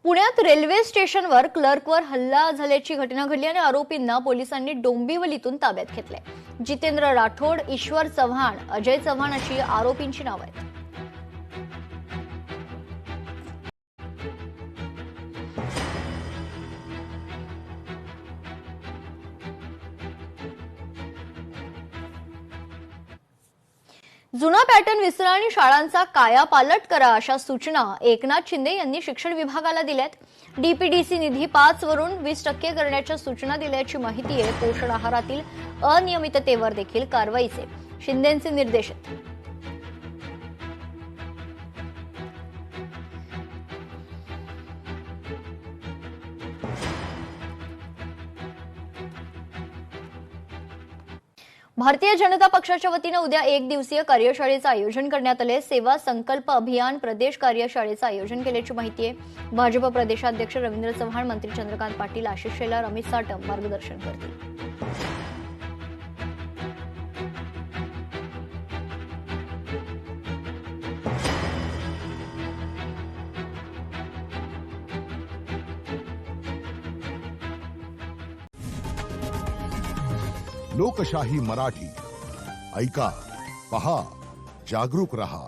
पुण्यात रेल्वे स्टेशनवर क्लर्कवर हल्ला झाल्याची घटना घडली आणि आरोपींना पोलिसांनी डोंबिवलीतून ताब्यात घेतलंय। जितेंद्र राठोड, ईश्वर चव्हाण, अजय चव्हाण अशी आरोपींची नावं आहेत। जुना पॅटर्न विसरा आणि शाळांचा कायापालट करा अशा सूचना एकनाथ शिंदे यांनी शिक्षण विभागाला दिल्यात। डीपीडीसी निधी 5 वरून 20% करण्याच्या सूचना दिल्याची माहिती आहे। पोषण आहारातील अनियमिततेवर देखील कारवाईचे शिंदेंचे निर्देश आहेत। भारतीय जनता पक्षाच्या वतीने उद्या 1 दिवसीय कार्यशाळेचं आयोजन करण्यात आले। सेवा संकल्प अभियान प्रदेश कार्यशाळेचं आयोजन केल्याची माहिती आहे। भाजप प्रदेशाध्यक्ष रवींद्र चव्हाण, मंत्री चंद्रकांत पाटील, आशिष शेलार, अमित साटम मार्गदर्शन करतील। लोकशाही मराठी ऐका, पहा, जागरूक रहा।